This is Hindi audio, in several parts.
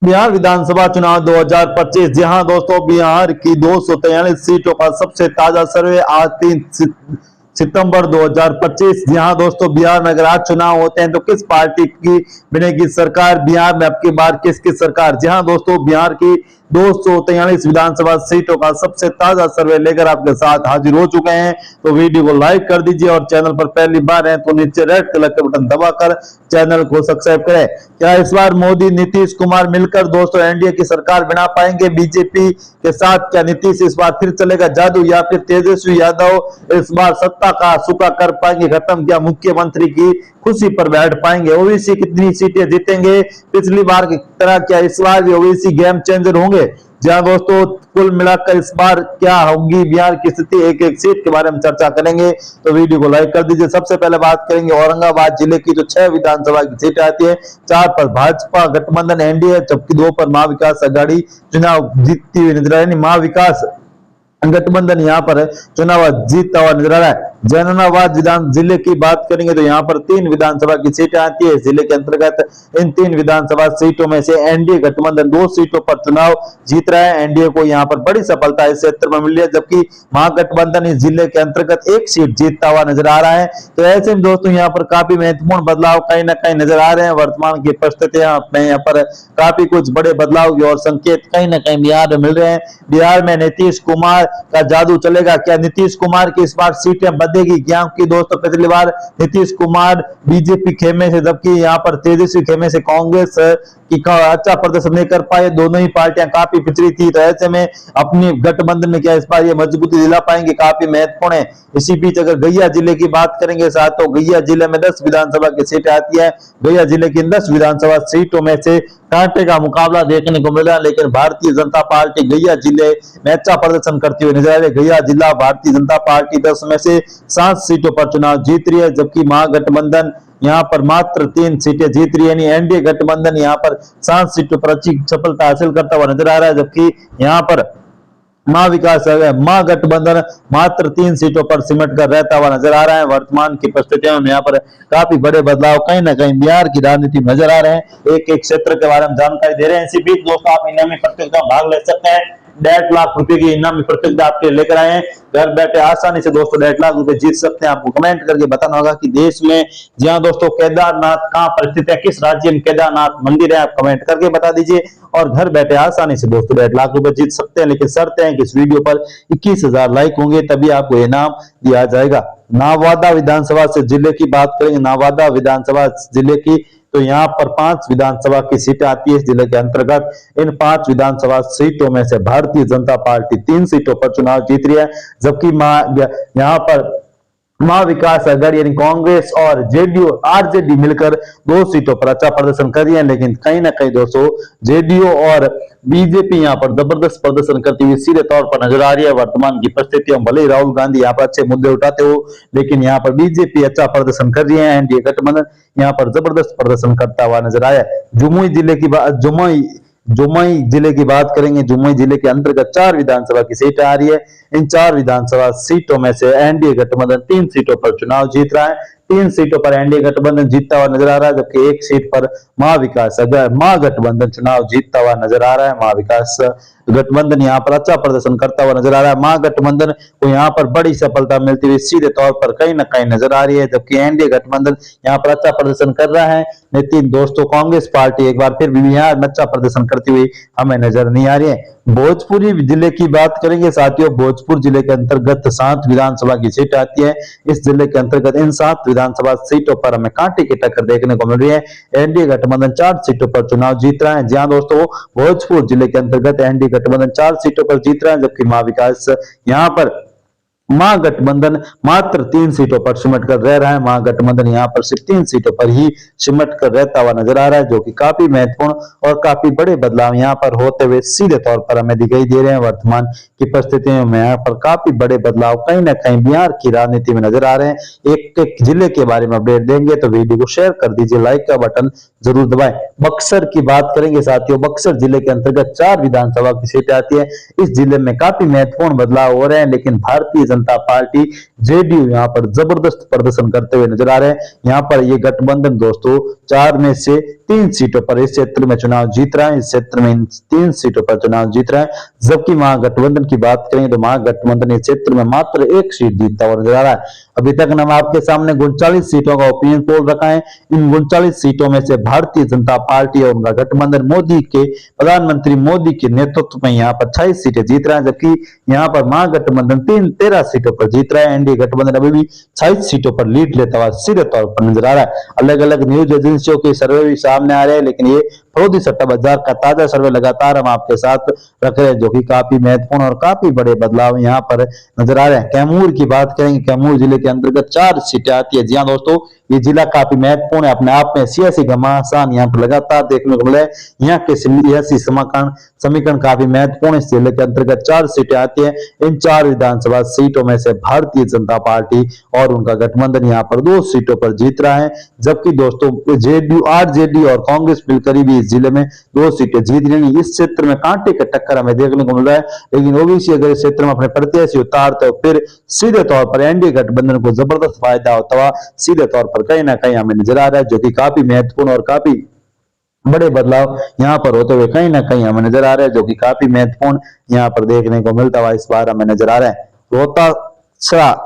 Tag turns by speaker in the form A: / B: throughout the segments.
A: बिहार विधानसभा चुनाव 2025। जी हाँ दोस्तों, बिहार की 243 सीटों का सबसे ताजा सर्वे आज 3 सितंबर 2025। जी हाँ दोस्तों, बिहार में अगर आज चुनाव होते हैं तो किस पार्टी की बनेगी सरकार, बिहार में अब की बार किसकी सरकार। जी हाँ दोस्तों, बिहार की 243 विधानसभा सीटों का सबसे ताजा सर्वे लेकर आपके साथ हाजिर हो चुके हैं। तो वीडियो को लाइक कर दीजिए और चैनल पर पहली बार है तो नीचे रेड कलर का बटन दबाकर चैनल को सब्सक्राइब करें। क्या इस बार मोदी नीतीश कुमार मिलकर दोस्तों एनडीए की सरकार बना पाएंगे बीजेपी के साथ? क्या नीतीश इस बार फिर चलेगा जादू या फिर तेजस्वी यादव इस बार सत्ता का सुखा कर पाएंगे खत्म? क्या मुख्यमंत्री की खुशी पर बैठ पाएंगे? ओबीसी कितनी सीटें जीतेंगे पिछली बार की तरह? क्या इस बार भी ओबीसी गेम चेंजर होंगे? जहां दोस्तों कुल मिलाकर इस बार क्या होगी बिहार की स्थिति, एक एक सीट के बारे में चर्चा करेंगे। तो वीडियो को लाइक कर दीजिए। सबसे पहले बात करेंगे औरंगाबाद जिले की, जो 6 विधानसभा की सीटें आती है। 4 पर भाजपा गठबंधन एनडीए, जबकि 2 पर महाविकास आघाड़ी चुनाव जीतती हुई नजर आ रही है। महाविकास गठबंधन यहाँ पर चुनाव जीतता हुआ नजर आ रहा है। जहानाबाद विधान जिले की बात करेंगे तो यहाँ पर 3 विधानसभा की सीटें आती है। जिले के अंतर्गत इन 3 विधानसभा सीटों में से एनडीए गठबंधन 2 सीटों पर चुनाव जीत रहा है। एनडीए को यहाँ पर बड़ी सफलता इस क्षेत्र में मिली है, जबकि महागठबंधन इस जिले के अंतर्गत 1 सीट जीतता हुआ नजर आ रहा है। तो ऐसे में दोस्तों यहाँ पर काफी महत्वपूर्ण बदलाव कहीं ना कहीं नजर आ रहे हैं। वर्तमान की परिस्थितियां में यहाँ पर काफी कुछ बड़े बदलाव की और संकेत कहीं ना कहीं बिहार में मिल रहे हैं। बिहार में नीतीश कुमार का जादू चलेगा। क्या नीतीश कुमार की इस बार सीटें बदलेगी? क्योंकि दोस्तों पिछली बार नीतीश कुमार बीजेपी खेमे से, जबकि यहाँ पर तेजस्वी खेमे से कांग्रेस की अच्छा प्रदर्शन नहीं कर पाए। दोनों ही पार्टियां काफी पिछड़ी थी। तो ऐसे में अपनी गठबंधन में क्या इस बार ये मजबूती दिला पाएंगे, काफी महत्वपूर्ण है। इसी बीच अगर गैया जिले की बात करेंगे साथ, तो गैया जिले में 10 विधानसभा की सीटें आती है। गैया जिले की 10 विधानसभा सीटों में से कांटे का मुकाबला देखने को मिला, लेकिन भारतीय जनता पार्टी गैया जिले में अच्छा प्रदर्शन करती हुई नजर आ रही है। गैया जिला भारतीय जनता पार्टी 10 में से 7 सीटों पर चुनाव जीत रही है, जबकि महागठबंधन यहाँ पर मात्र 3 सीटें जीत रही है। यानी एनडीए गठबंधन यहाँ पर 7 सीटों पर अच्छी सफलता हासिल करता हुआ नजर आ रहा है, जबकि यहाँ पर महागठबंधन मात्र 3 सीटों पर सिमट कर रहता हुआ नजर आ रहा है। वर्तमान की परिस्थितियों में यहाँ पर काफी बड़े बदलाव कहीं ना कहीं बिहार की राजनीति में नजर आ रहे हैं। एक एक क्षेत्र के बारे में जानकारी दे रहे हैं। इसी बीच दोस्तों आप इनामी प्रतियोगिता में भाग ले सकते हैं। 1.5 लाख रुपए की इनामी प्रतियोगिता आपके लेकर आए हैं। घर बैठे आसानी से दोस्तों 1.5 लाख रुपए जीत सकते हैं। आपको कमेंट करके बताना होगा कि देश में जहां दोस्तों केदारनाथ कहां पर स्थित है, किस राज्य में केदारनाथ मंदिर है, आप कमेंट करके बता दीजिए और घर बैठे आसानी से दोस्तों 1.5 लाख रुपए जीत सकते हैं। लेकिन शर्त है कि इस वीडियो पर 21,000 लाइक होंगे तभी आपको इनाम दिया जाएगा। नवादा विधानसभा से जिले की बात करेंगे, नवादा विधानसभा जिले की, तो यहाँ पर 5 विधानसभा की सीटें आती है इस जिले के अंतर्गत। इन 5 विधानसभा सीटों में से भारतीय जनता पार्टी 3 सीटों पर चुनाव जीत रही है, जबकि यहाँ पर महाविकास आघाड़ी यानी कांग्रेस और जेडीयू आरजेडी मिलकर 2 सीटों पर अच्छा प्रदर्शन कर रही है। लेकिन कहीं ना कहीं दोस्तों जेडीयू और बीजेपी यहाँ पर जबरदस्त प्रदर्शन करती हुई सीधे तौर पर नजर आ रही है। वर्तमान की परिस्थितियों भले ही राहुल गांधी यहाँ पर अच्छे मुद्दे उठाते हो, लेकिन यहाँ पर बीजेपी अच्छा प्रदर्शन कर रही है। एनडीए गठबंधन यहाँ पर जबरदस्त प्रदर्शन करता हुआ नजर आया। जमुई जिले की बात जुमई जिले की बात करेंगे। जुमई जिले के अंतर्गत 4 विधानसभा की सीटें आ रही है। इन 4 विधानसभा सीटों में से एनडीए गठबंधन 3 सीटों पर चुनाव जीत रहा है। 3 सीटों पर एनडीए गठबंधन जीतता हुआ नजर आ रहा है, जबकि 1 सीट पर महागठबंधन चुनाव जीतता हुआ नजर आ रहा है। महाविकास गठबंधन यहाँ पर अच्छा प्रदर्शन करता हुआ नजर आ रहा है। महागठबंधन को यहाँ पर बड़ी सफलता मिलती हुई सीधे तौर पर कहीं ना कहीं नजर आ रही है, जबकि एनडीए गठबंधन यहाँ पर अच्छा प्रदर्शन कर रहा है। लेकिन दोस्तों कांग्रेस पार्टी एक बार फिर भी यहाँ अच्छा प्रदर्शन करती हुई हमें नजर नहीं आ रही है। भोजपुरी जिले की बात करेंगे साथियों। भोजपुर जिले के अंतर्गत 7 विधानसभा की सीट आती है। इस जिले के अंतर्गत इन 7 विधानसभा सीटों पर हमें कांटे की टक्कर देखने को मिल रही है। एनडीए गठबंधन 4 सीटों पर चुनाव जीत रहा है। जहां दोस्तों भोजपुर जिले के अंतर्गत एनडीए गठबंधन 4 सीटों पर जीत रहा है, जबकि महाविकास यहाँ पर महागठबंधन मात्र 3 सीटों पर सिमट कर रह रहा है। महागठबंधन यहाँ पर सिर्फ 3 सीटों पर ही सिमट कर रहता हुआ नजर आ रहा है, जो कि काफी महत्वपूर्ण और काफी बड़े बदलाव यहाँ पर होते हुए सीधे तौर पर हमें दिखाई दे रहे हैं। वर्तमान की परिस्थितियों में यहाँ पर काफी बड़े बदलाव कहीं ना कहीं बिहार की राजनीति में नजर आ रहे हैं। एक एक जिले के बारे में अपडेट देंगे तो वीडियो को शेयर कर दीजिए, लाइक का बटन जरूर दबाएं। बक्सर की बात करेंगे साथियों। बक्सर जिले के अंतर्गत 4 विधानसभा की सीटें आती है। इस जिले में काफी महत्वपूर्ण बदलाव हो रहे हैं, लेकिन भारतीय जनता पार्टी जेडीयू यहाँ पर जबरदस्त प्रदर्शन करते हुए नजर आ रहे हैं। यहाँ पर ये गठबंधन दोस्तों 4 में से 3 सीटों पर इस क्षेत्र में चुनाव जीत रहा है, इस क्षेत्र में इन 3 सीटों पर चुनाव जीत रहा है। जबकि महागठबंधन की बात करें तो महागठबंधन इस क्षेत्र में मात्र 1 सीट जीतता हुआ नजर आ रहा है। अभी तक हम आपके सामने 39 सीटों का ओपिनियन पोल रखा है। इन 39 सीटों में से भारतीय जनता पार्टी और उनका गठबंधन मोदी के प्रधानमंत्री मोदी के नेतृत्व में यहाँ पर 28 सीटें जीत रहा है, जबकि यहाँ पर महागठबंधन 13 सीटों पर जीत रहा है। एनडीए गठबंधन अभी भी 26 सीटों पर लीड लेता हुआ सीधे तौर पर नजर आ रहा है। अलग अलग न्यूज एजेंसियों के सर्वे भी सामने आ रहे हैं, लेकिन ये फरोदी सट्टा बाजार का ताजा सर्वे लगातार हम आपके साथ रख रहे हैं, जो कि काफी महत्वपूर्ण और काफी बड़े बदलाव यहाँ पर नजर आ रहे हैं। कैमूर की बात करेंगे, कैमूर जिले के अंतर्गत 4 सीटें आती है। जी हाँ दोस्तों, ये जिला काफी महत्वपूर्ण है, अपने आप में सियासी घमासान यहाँ पर लगातार देखने को मिला है। यहाँ के सियासी समीकरण काफी महत्वपूर्ण। इस जिले के अंतर्गत 4 सीटें आती है। इन 4 विधानसभा सीटों में से भारतीय जनता पार्टी और उनका गठबंधन यहाँ पर 2 सीटों पर जीत रहा है, जबकि दोस्तों जेडीयू आरजेडी और कांग्रेस मिलकर भी इस जिले में 2 सीटें जीत रही है। इस क्षेत्र में कांटे का टक्कर हमें देखने को मिल रहा है, लेकिन ओबीसी अगर इस क्षेत्र में अपने प्रत्याशी उतारते हो फिर सीधे तौर पर एनडीए गठबंधन को जबरदस्त फायदा होता हुआ सीधे तौर पर कहीं ना कहीं हमें नजर आ रहा है, जो कि काफी महत्वपूर्ण और काफी बड़े बदलाव यहाँ पर होते हुए कहीं ना कहीं हमें नजर आ रहा है, जो कि काफी महत्वपूर्ण यहाँ पर देखने को मिलता हुआ इस बार हमें नजर आ रहा है।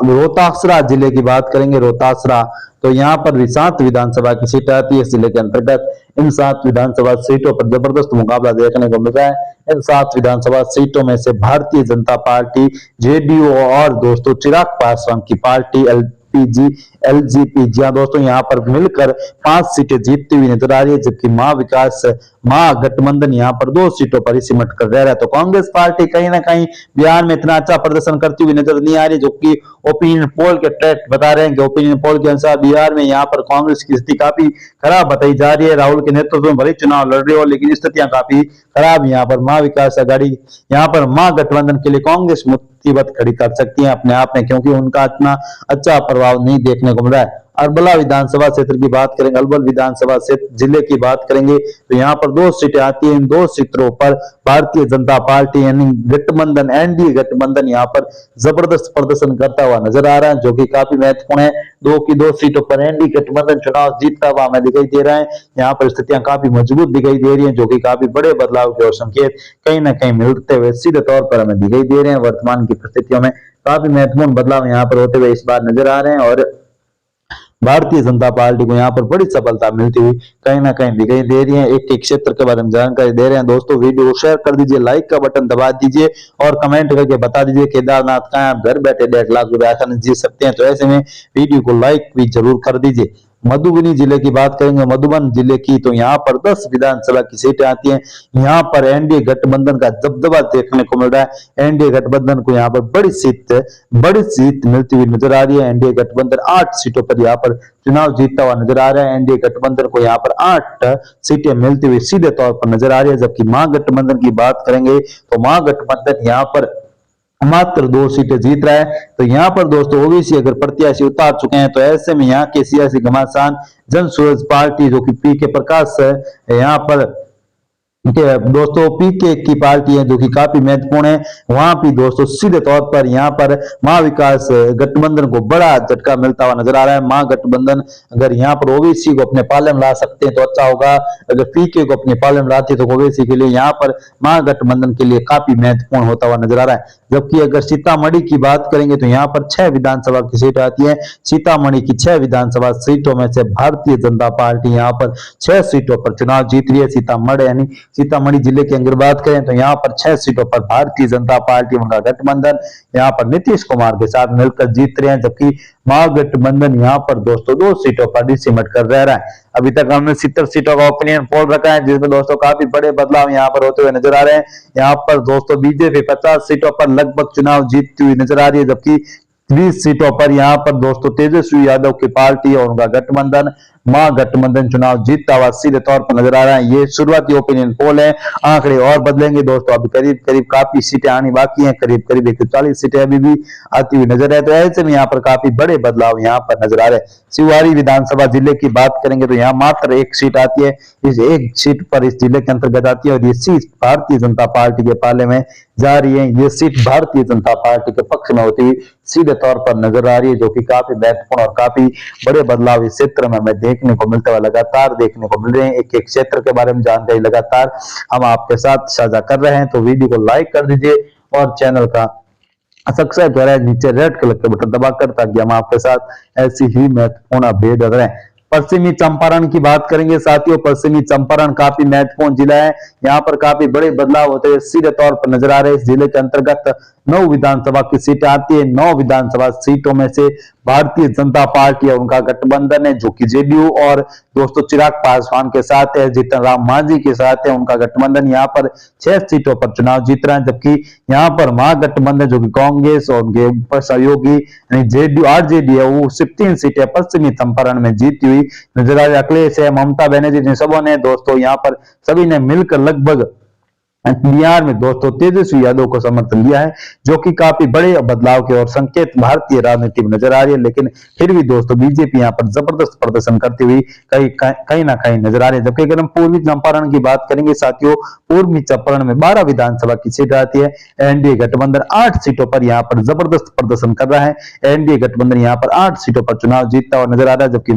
A: रोहतासरा जिले की बात करेंगे, रोहतासरा तो यहाँ पर भी 7 विधानसभा की सीट आती है इस जिले के अंतर्गत। इन 7 विधानसभा सीटों पर जबरदस्त मुकाबला देखने को मिल रहा है। इन 7 विधानसभा सीटों में से भारतीय जनता पार्टी जेडीयू और दोस्तों चिराग पासवान की पार्टी एलजीपी दोस्तों यहाँ पर मिलकर 5 सीटें जीतती हुई नजर आ रही है, जबकि महागठबंधन यहाँ पर 2 सीटों पर ही सिमट कर रह रहा है। तो कांग्रेस पार्टी कहीं ना कहीं बिहार में इतना अच्छा प्रदर्शन करती हुई नजर नहीं आ रही, जो कि ओपिनियन पोल के ट्रैक बता रहे हैं कि ओपिनियन पोल के अनुसार बिहार में यहाँ पर कांग्रेस की स्थिति काफी खराब बताई जा रही है। राहुल के नेतृत्व में भले चुनाव लड़ रही हो, लेकिन स्थितियां काफी खराब यहाँ पर महाविकास आघाड़ी यहाँ पर महागठबंधन के लिए कांग्रेस मुसीबत खड़ी कर सकती है अपने आप में, क्योंकि उनका इतना अच्छा प्रभाव नहीं देखने को मिल रहा है। अरबला विधानसभा क्षेत्र की बात करेंगे, अरबल विधानसभा क्षेत्र जिले की बात करेंगे तो यहाँ पर 2 सीटें आती है। इन 2 सीटों पर भारतीय जनता पार्टी यानी गठबंधन एनडीए गठबंधन यहाँ पर जबरदस्त प्रदर्शन करता हुआ नजर आ रहा है, जो कि काफी महत्वपूर्ण है। 2 सीटों पर एनडीए गठबंधन चुनाव जीतता हुआ हमें दिखाई दे रहा है। यहाँ पर स्थितियां काफी मजबूत दिखाई दे रही है, जो कि काफी बड़े बदलाव के और संकेत कहीं ना कहीं मिलते हुए सीधे तौर पर हमें दिखाई दे रहे हैं। वर्तमान की परिस्थितियों में काफी महत्वपूर्ण बदलाव यहाँ पर होते हुए इस बार नजर आ रहे हैं और भारतीय जनता पार्टी को यहाँ पर बड़ी सफलता मिलती हुई कहीं ना कहीं दिखाई दे रही है। एक क्षेत्र के बारे में जानकारी दे रहे हैं दोस्तों। वीडियो को शेयर कर दीजिए, लाइक का बटन दबा दीजिए और कमेंट करके बता दीजिए केदारनाथ का आप घर बैठे 1.5 लाख रुपए आसानी जीत सकते हैं। तो ऐसे में वीडियो को लाइक भी जरूर कर दीजिए। मधुबनी जिले की बात करेंगे, मधुबन जिले की तो यहाँ पर 10 विधानसभा की सीटें आती हैं। यहाँ पर एनडीए गठबंधन का दबदबा देखने को मिल रहा है। एनडीए गठबंधन को यहाँ पर बड़ी सीट मिलती हुई नजर आ रही है। एनडीए गठबंधन 8 सीटों पर यहाँ पर चुनाव जीतता हुआ नजर आ रहा है। एनडीए गठबंधन को यहाँ पर 8 सीटें मिलती हुई सीधे तौर पर नजर आ रही है। जबकि महागठबंधन की बात करेंगे तो महागठबंधन यहाँ पर मात्र 2 सीटें जीत रहा है। तो यहाँ पर दोस्तों ओबीसी अगर प्रत्याशी उतार चुके हैं, तो ऐसे में यहाँ के सियासी घमासान जन सुराज पार्टी जो कि पीके प्रकाश है यहाँ पर दोस्तों पीके की पार्टी है जो कि काफी महत्वपूर्ण है। वहां भी दोस्तों सीधे तौर पर यहाँ पर महाविकास गठबंधन को बड़ा झटका मिलता हुआ नजर आ रहा है। महागठबंधन अगर यहाँ पर ओबीसी को अपने पाले में ला सकते हैं तो अच्छा होगा। अगर पीके को अपने पाले में लाते तो ओबीसी के लिए यहाँ पर महागठबंधन के लिए काफी महत्वपूर्ण होता हुआ नजर आ रहा है। जबकि अगर सीतामढ़ी की बात करेंगे तो यहाँ पर 6 विधानसभा की सीट आती है। सीतामढ़ी की 6 विधानसभा सीटों में से भारतीय जनता पार्टी यहाँ पर 6 सीटों पर चुनाव जीत रही है। सीतामढ़ी जिले की अगर बात करें तो यहाँ पर 6 सीटों पर भारतीय जनता पार्टी उनका गठबंधन यहाँ पर नीतीश कुमार के साथ मिलकर जीत रहे हैं। जबकि महागठबंधन यहाँ पर दोस्तों 2 सीटों पर ही सिमट कर रह रहा है। अभी तक हमने 70 सीटों का ओपिनियन पोल रखा है, जिसमें दोस्तों काफी बड़े बदलाव यहाँ पर होते हुए नजर आ रहे हैं। यहाँ पर दोस्तों बीजेपी 50 सीटों पर लगभग चुनाव जीतती हुई नजर आ रही है, जबकि 20 सीटों पर यहाँ पर दोस्तों तेजस्वी यादव की पार्टी और उनका गठबंधन महागठबंधन चुनाव जीतता हुआ सीधे तौर पर नजर आ रहा है। ये शुरुआती ओपिनियन पोल है, आंकड़े और बदलेंगे दोस्तों। अभी करीब करीब काफी सीटें आनी बाकी हैं, करीब करीब 140 सीटें अभी भी आती हुई नजर है। तो ऐसे में यहाँ पर काफी बड़े बदलाव यहाँ पर नजर आ रहे हैं। शिवहरी विधानसभा जिले की बात करेंगे तो यहाँ मात्र एक सीट आती है, इस एक सीट पर इस जिले के अंतर्गत आती है और ये सीट भारतीय जनता पार्टी के पाले में जा रही है। ये सीट भारतीय जनता पार्टी के पक्ष में होती हुई सीधे तौर पर नजर आ रही है, जो कि काफी महत्वपूर्ण और काफी बड़े बदलाव इस क्षेत्र में हमें देखने को मिलता हुआ लगातार देखने को मिल रहे हैं। एक एक क्षेत्र के बारे में जानकारी लगातार हम आपके साथ साझा कर रहे हैं, तो वीडियो को लाइक कर दीजिए और चैनल का सब्सक्राइब करें नीचे रेड कलर के बटन दबाकर, ताकि हम आपके साथ ऐसी ही महत्वपूर्ण अपडेट दे रहे हैं। पश्चिमी चंपारण की बात करेंगे साथियों, पश्चिमी चंपारण काफी महत्वपूर्ण जिला है। यहाँ पर काफी बड़े बदलाव होते हुए सीधे तौर पर नजर आ रहे हैं। इस जिले के अंतर्गत 9 विधानसभा की सीटें आती है। 9 विधानसभा सीटों में से भारतीय जनता पार्टी है उनका गठबंधन है, जो कि जेडीयू और दोस्तों चिराग पासवान के साथ है, जीतन राम मांझी के साथ है उनका गठबंधन। यहाँ पर 6 सीटों पर चुनाव जीत रहा है, जबकि यहाँ पर महागठबंधन जो कि कांग्रेस और उनके ऊपर सहयोगी जेडीयू आरजेडी है, वो सिर्फ 3 सीटें पश्चिमी चंपारण में जीती हुई नजर आ रही। अखिलेश है, ममता बनर्जी ने सबों ने दोस्तों यहाँ पर सभी ने मिलकर लगभग बिहार में दोस्तों तेजस्वी यादव को समर्थन दिया है, जो कि काफी बड़े बदलाव के और संकेत भारतीय राजनीति में नजर आ रही है। लेकिन फिर भी दोस्तों बीजेपी यहाँ पर जबरदस्त प्रदर्शन करती हुई कहीं ना कहीं नजर आ रही है। जबकि अगर हम पूर्वी चंपारण की बात करेंगे साथियों, पूर्वी चंपारण में 12 विधानसभा की सीट आती है। एनडीए गठबंधन 8 सीटों पर यहाँ पर जबरदस्त प्रदर्शन कर रहा है। एनडीए गठबंधन यहाँ पर 8 सीटों पर चुनाव जीतता हुआ नजर आ रहा है, जबकि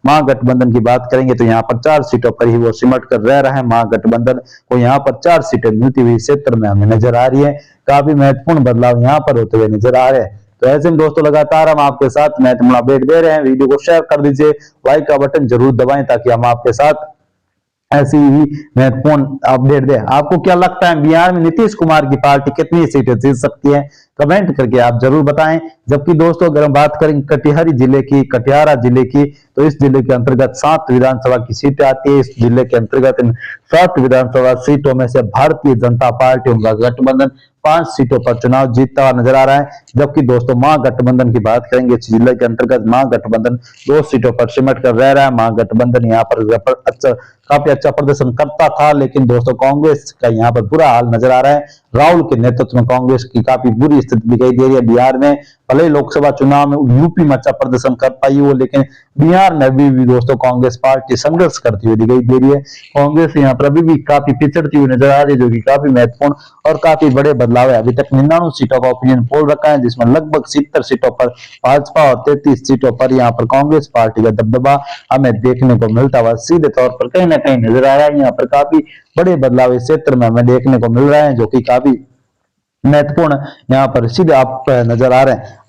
A: महागठबंधन की बात करेंगे तो यहाँ पर 4 सीटों पर ही वो सिमट कर रह रहा है। महागठबंधन को यहाँ पर 4 सीटें मिलती हुई क्षेत्र में हमें नजर आ रही है। काफी महत्वपूर्ण बदलाव यहाँ पर होते हुए नजर आ रहे हैं। तो ऐसे में दोस्तों लगातार हम आपके साथ महत्वपूर्ण अपडेट दे रहे हैं। वीडियो को शेयर कर दीजिए, लाइक का बटन जरूर दबाएं, ताकि हम आपके साथ ऐसी ही महत्वपूर्ण अपडेट दे। आपको क्या लगता है बिहार में नीतीश कुमार की पार्टी कितनी सीटें जीत सकती है? कमेंट करके आप जरूर बताएं। जबकि दोस्तों अगर हम बात करें कटिहारा जिले की, तो इस जिले के अंतर्गत 7 विधानसभा की सीटें आती है। इस जिले के अंतर्गत इन 7 विधानसभा सीटों में से भारतीय जनता पार्टी उनका गठबंधन 5 सीटों पर चुनाव जीतता हुआ नजर आ रहा है। जबकि दोस्तों महागठबंधन की बात करेंगे, इस जिले के अंतर्गत महागठबंधन 2 सीटों पर सिमट कर रह रहा है। महागठबंधन यहाँ पर काफी अच्छा प्रदर्शन करता था, लेकिन दोस्तों कांग्रेस का यहाँ पर बुरा हाल नजर आ रहा है। राहुल के नेतृत्व में कांग्रेस की काफी बुरी स्थिति दिखाई दे रही है बिहार में। भले ही लोकसभा चुनाव में यूपी में अच्छा प्रदर्शन कर पाई हो, लेकिन बिहार में अभी भी दोस्तों कांग्रेस पार्टी संघर्ष करती हुई दिखाई दे रही है। कांग्रेस यहाँ पर अभी भी काफी पिछड़ती हुई नजर आ रही है, जो कि काफी महत्वपूर्ण और काफी बड़े बदलाव है। अभी तक 99 सीटों का ओपिनियन पोल रखा है, जिसमें लगभग 70 सीटों पर भाजपा और 33 सीटों पर यहाँ पर कांग्रेस पार्टी का दबदबा हमें देखने को मिलता हुआ सीधे तौर पर कहीं ना कहीं नजर आ रहा है। यहाँ पर काफी बड़े बदलाव इस क्षेत्र में हमें देखने को मिल रहे हैं, जो कि काफी महत्वपूर्ण यहाँ पर सीधे आप नजर आ रहे हैं।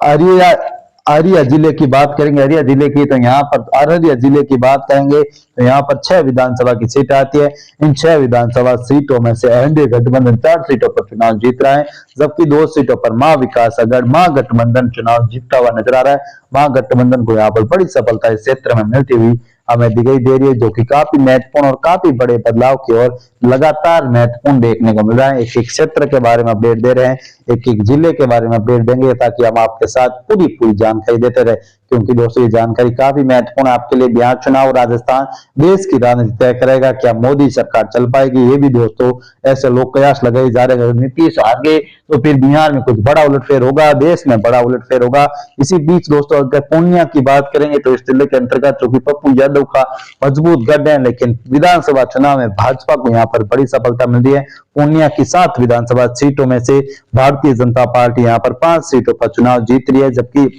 A: अररिया जिले की बात करेंगे, अररिया जिले की, तो यहाँ पर अररिया जिले की बात करेंगे तो यहाँ पर 6 विधानसभा की सीट आती है। इन 6 विधानसभा सीटों में से एनडीए गठबंधन 4 सीटों पर चुनाव जीत रहा है, जबकि 2 सीटों पर महागठबंधन चुनाव जीतता हुआ नजर आ रहा है। महागठबंधन को यहाँ पर बड़ी सफलता इस क्षेत्र में मिलती हुई हमें दिखाई दे रही है, जो कि काफी महत्वपूर्ण और काफी बड़े बदलाव की ओर लगातार महत्वपूर्ण देखने को मिल रहा है। एक एक क्षेत्र के बारे में अपडेट दे रहे हैं, एक एक जिले के बारे में अपडेट देंगे, ताकि हम आपके साथ पूरी जानकारी देते रहे। क्योंकि दोस्तों ये जानकारी काफी महत्वपूर्ण है आपके लिए। बिहार चुनाव राजस्थान देश की राजनीति तय करेगा, क्या मोदी सरकार चल पाएगी? ये भी दोस्तों ऐसे लोग कयास लगाए जा रहे हैं। नीतीश आ गए तो फिर बिहार में कुछ बड़ा उलटफेर होगा, देश में बड़ा उलटफेर होगा। इसी बीच दोस्तों अगर पूर्णिया की बात करेंगे तो इस जिले के अंतर्गत जो कि पप्पू यादव का मजबूत गढ़ है, लेकिन विधानसभा चुनाव में भाजपा को यहाँ पर बड़ी सफलता मिल रही है। पूर्णिया की 7 विधानसभा सीटों में से भारतीय जनता पार्टी यहाँ पर 5 सीटों पर चुनाव जीत रही है, जबकि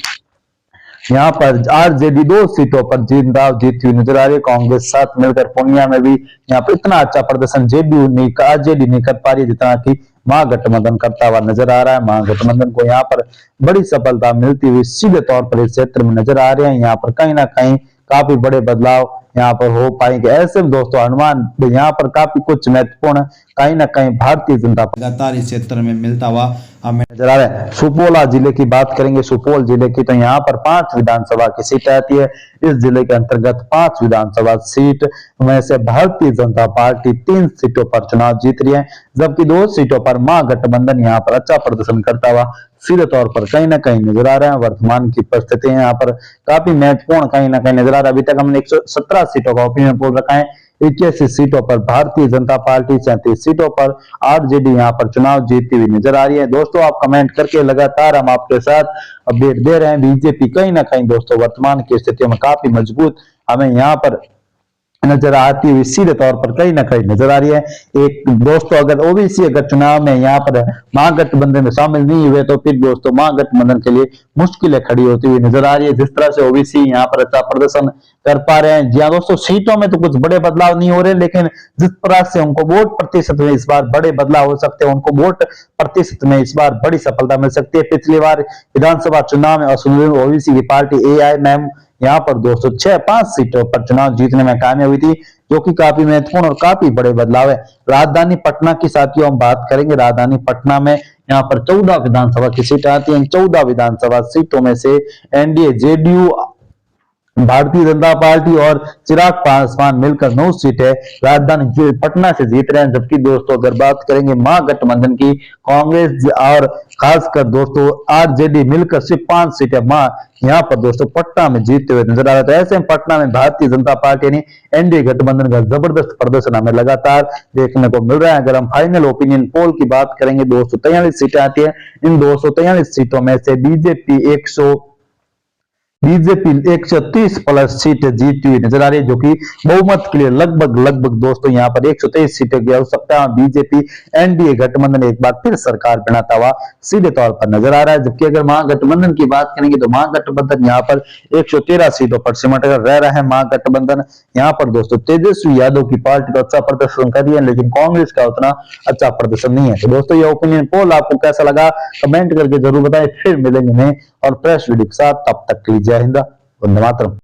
A: यहाँ पर आरजेडी 2 सीटों पर जीतती हुई नजर आ रही है। कांग्रेस साथ मिलकर पूर्णिया में भी यहाँ पर इतना अच्छा प्रदर्शन आरजेडी नहीं कर पा रही जितना कि महागठबंधन करता हुआ नजर आ रहा है। महागठबंधन को यहाँ पर बड़ी सफलता मिलती हुई सीधे तौर पर इस क्षेत्र में नजर आ रहे हैं। यहाँ पर कहीं ना कहीं काफी बड़े बदलाव यहाँ पर हो पाएंगे। ऐसे में दोस्तों अनुमान यहाँ पर काफी कुछ महत्वपूर्ण कहीं ना कहीं भारतीय जनता पार्टी लगातार इस क्षेत्र में मिलता हुआ हमें नजर आ रहा है। सुपौल जिले की बात करेंगे, सुपौल जिले की, तो यहाँ पर 5 विधानसभा की सीट आती है। इस जिले के अंतर्गत 5 विधानसभा सीट में से भारतीय जनता पार्टी 3 सीटों पर चुनाव जीत रही है, जबकि 2 सीटों पर महागठबंधन यहाँ पर अच्छा प्रदर्शन करता हुआ सीधे तौर पर कहीं ना कहीं नजर आ रहा है। वर्तमान की परिस्थिति यहाँ पर काफी महत्वपूर्ण कहीं ना कहीं नजर आ रहा है। अभी तक हमने 117 सीटों का ओपिनियन पोल रखा है। 81 सीटों पर भारतीय जनता पार्टी, 37 सीटों पर आरजेडी यहाँ पर चुनाव जीतती हुई नजर आ रही है। दोस्तों आप कमेंट करके लगातार हम आपके साथ अपडेट दे रहे हैं। बीजेपी कहीं ना कहीं दोस्तों वर्तमान की स्थितियों में काफी मजबूत हमें यहाँ पर नजर आती हुई सीधे तौर पर कहीं ना कहीं नजर आ रही है। एक दोस्तों अगर ओबीसी अगर चुनाव में यहाँ पर महागठबंधन में शामिल नहीं हुए तो फिर दोस्तों महागठबंधन के लिए मुश्किलें खड़ी होती हुई नजर आ रही है। जिस तरह से ओबीसी यहाँ पर अच्छा प्रदर्शन कर पा रहे हैं, जी हाँ दोस्तों सीटों में तो कुछ बड़े बदलाव नहीं हो रहे, लेकिन जिस तरह से उनको वोट प्रतिशत में इस बार बड़े बदलाव हो सकते हैं, उनको वोट प्रतिशत में इस बार बड़ी सफलता मिल सकती है। पिछली बार विधानसभा चुनाव में ओबीसी की पार्टी एआईएमएम यहाँ पर दोस्तों 6-5 सीटों पर चुनाव जीतने में कामयाब हुई थी, जो कि काफी महत्वपूर्ण और काफी बड़े बदलाव है। राजधानी पटना की साथियों हम बात करेंगे। राजधानी पटना में यहाँ पर 14 विधानसभा की सीटें आती हैं। 14 विधानसभा सीटों में से NDA, JDU, Bharatiya Janata party और चिराग पासवान मिलकर 9 सीटें राजधानी पटना से जीत रहे हैं। जबकि दोस्तों अगर बात करेंगे महागठबंधन की, कांग्रेस और खासकर दोस्तों आरजेडी मिलकर सिर्फ 5 सीटें यहाँ पर दोस्तों पटना में जीतते हुए नजर आ रहे हैं। तो ऐसे में पटना में भारतीय जनता पार्टी ने एनडीए गठबंधन का जबरदस्त प्रदर्शन हमें लगातार देखने को मिल रहा है। अगर हम फाइनल ओपिनियन पोल की बात करेंगे, 243 सीटें आती है। इन 243 सीटों में से बीजेपी 130 प्लस सीटें जीती हुई नजर आ रही है, जो कि बहुमत के लिए लगभग दोस्तों यहाँ पर 123 सीटें की आवश्यकता है। बीजेपी एनडीए गठबंधन एक बार फिर सरकार बनाता हुआ सीधे तौर पर नजर आ रहा है। जबकि अगर महागठबंधन की बात करेंगे तो महागठबंधन यहाँ पर 113 सीटों पर सिमट कर रह रहा है। महागठबंधन यहाँ पर दोस्तों तेजस्वी यादव की पार्टी तो अच्छा प्रदर्शन कर रही है, लेकिन कांग्रेस का उतना अच्छा प्रदर्शन नहीं है। तो दोस्तों ये ओपिनियन पोल आपको कैसा लगा कमेंट करके जरूर बताएं। फिर मिलेंगे नए और फ्रेश वीडियो के साथ, तब तक के लिए जय हिंद, वंदे मातरम।